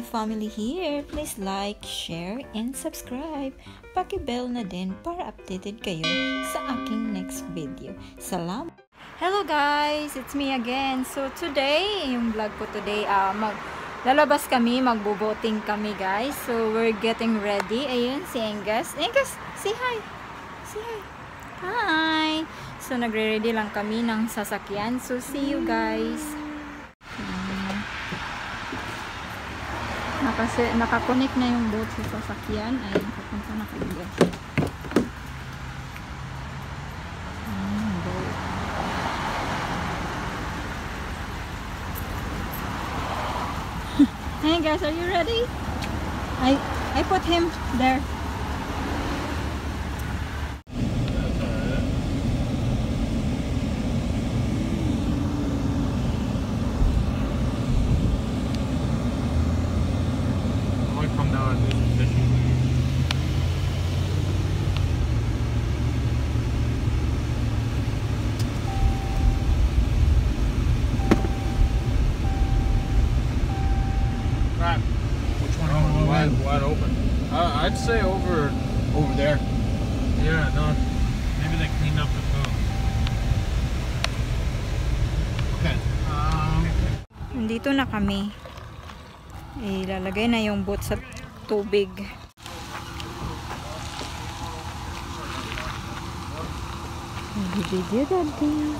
family here, please like, share, and subscribe. Paki-bell na din para updated kayo sa aking next video. Salamat! Hello guys! It's me again. So today, yung vlog ko today, lalabas kami, magbo-boating kami guys. So we're getting ready. Ayun, si Angus. Angus, say hi! Say hi! Hi! So nagre-ready lang kami ng sasakyan. So see you guys! Kasi nakakonect na yung boat sa sasakyan. Ayun, papunta na kami guys. Hey guys, are you ready? I put him there. Wide open. I'd say over there. Yeah, no. Maybe they cleaned up the food. Okay. Nandito na kami. Ilalagay na yung boat sa tubig. Video daddy.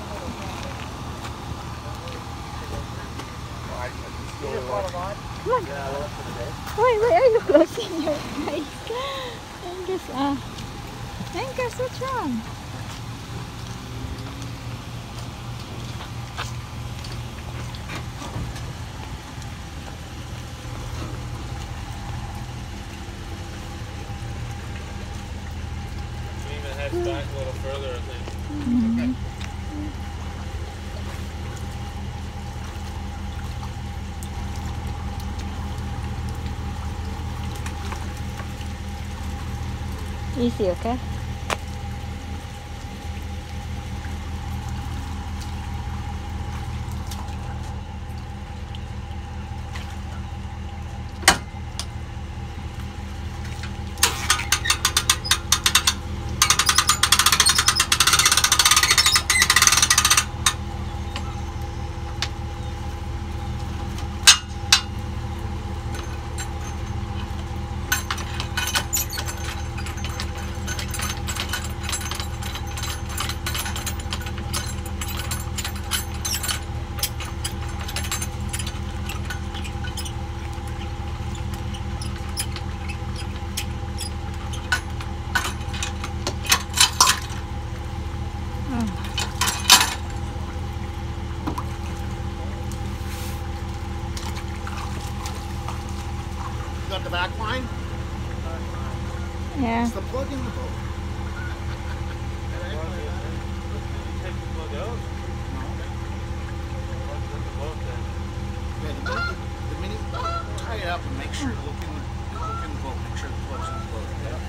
Come on. Why are you closing your eyes? Angus, what's wrong? Even heads back a little further, I think. Mm-hmm. Easy, okay? Got the back line? Yeah. It's the plug in the boat. Take the plug out? No. Plug's in the boat then. Yeah, the mini, tie it up and make sure, look in the boat, make sure the plug's in the boat. Yeah.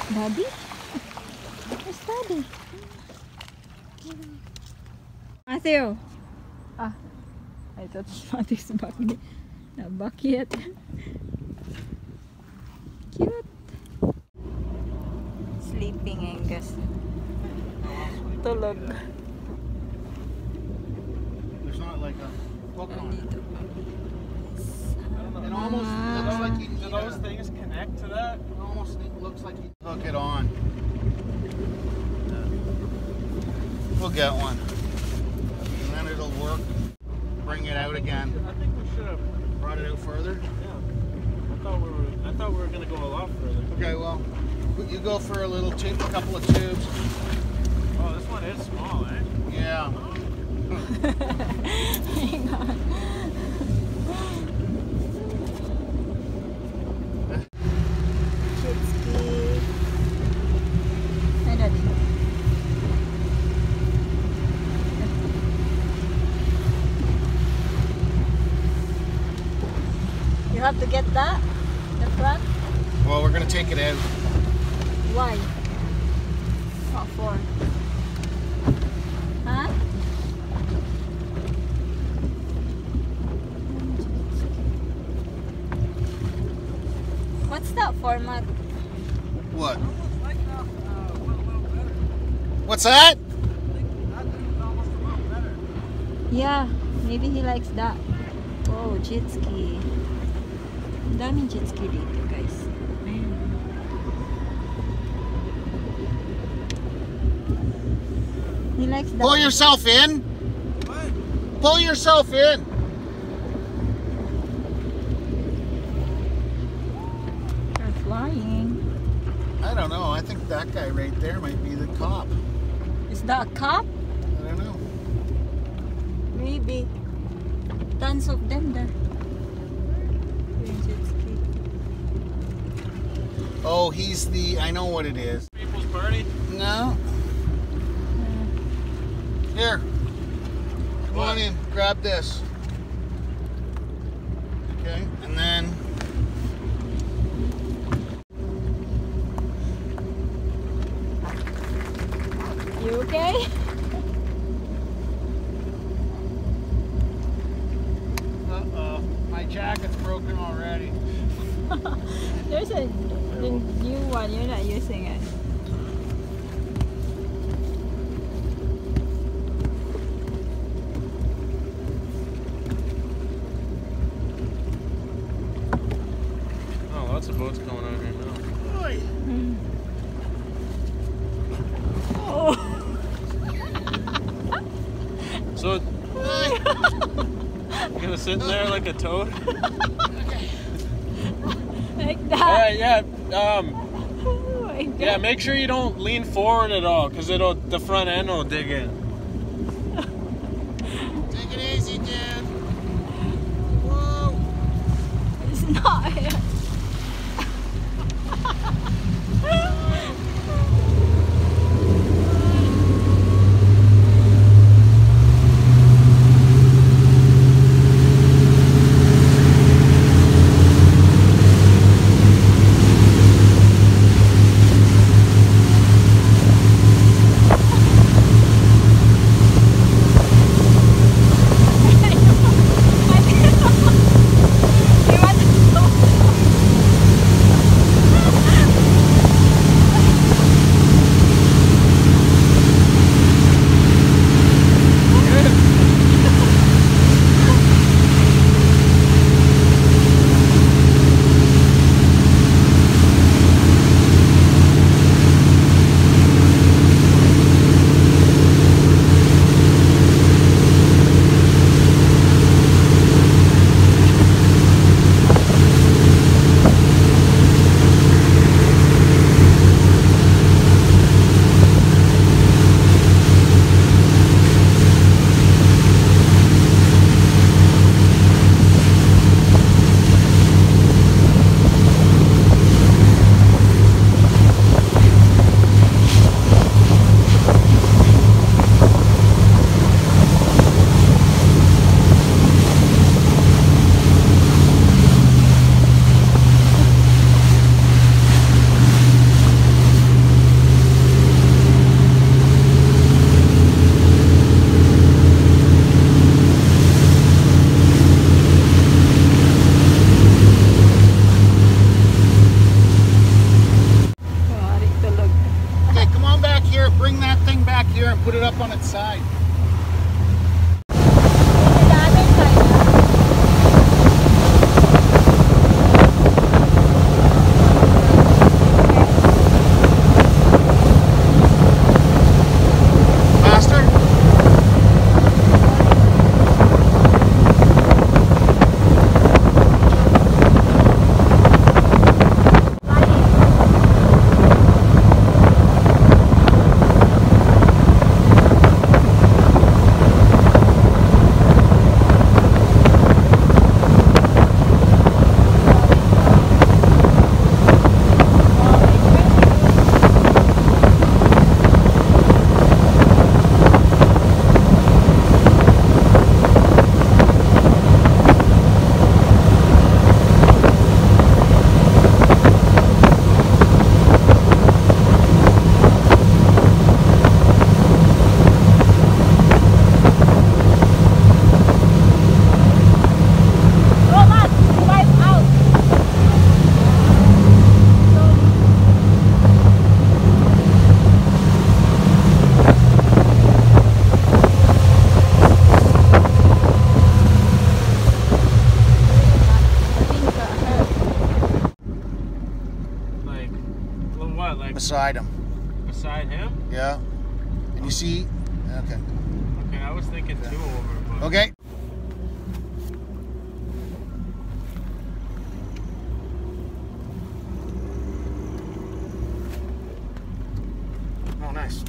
Daddy? Where's Daddy? Matthew! I thought Matthew's back there. Back yet. Cute. Sleeping Angus. Tulog. There's not like a hook on it. It almost looks like you need do those things connect to that? It almost looks like you hook it on. We'll get one. And then it'll work. Bring it out again. I think we should have brought it out further. Yeah. I thought we were gonna go a lot further. Okay, well, you go for a little tube, a couple of tubes. Oh, this one is small, eh? Yeah. Hang on. Jet ski. Hi, Daddy. You have to get that? The front? Well, we're gonna take it out. Why? What for? Huh? What's that format? What? What's that? Yeah, maybe he likes that. Oh, jet ski. Ang daming jet ski dito, guys. Ayan. He likes that. Pull yourself in. What? Pull yourself in. They're flying. I don't know. I think that guy right there might be the cop. Is that a cop? I don't know. Maybe. Tons of them there. Yung jet ski. Oh, he's the. I know what it is. People's party? No. Here. Come on in. Grab this. Okay, and then. You okay? Uh-oh. My jacket's broken already. There's a new one. You're not using it. Oh, lots of boats coming out here now. Oi. Oh. So, you're gonna sit in there like a toad? Like that. Alright, yeah. Oh my God. Yeah, make sure you don't lean forward at all, because the front end will dig in. Take it easy, dude. Whoa. It's not. Put it up on its side. beside him. Beside him? Yeah. And you see? Okay. Okay, I was thinking two over. But... Okay. Oh, nice.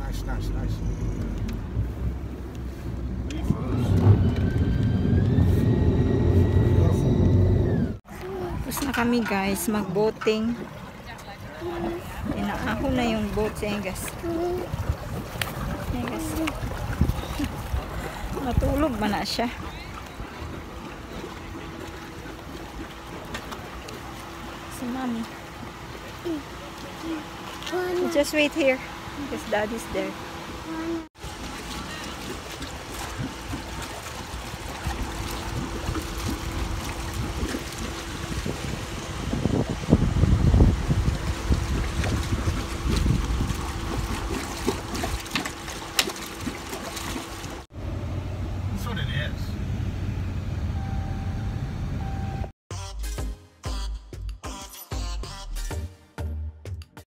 Tapos na kami guys, mag-boating. Inaahon na yung boat sa Engas. Matulog ba na siya? Si Mommy. Just wait here because Daddy's there.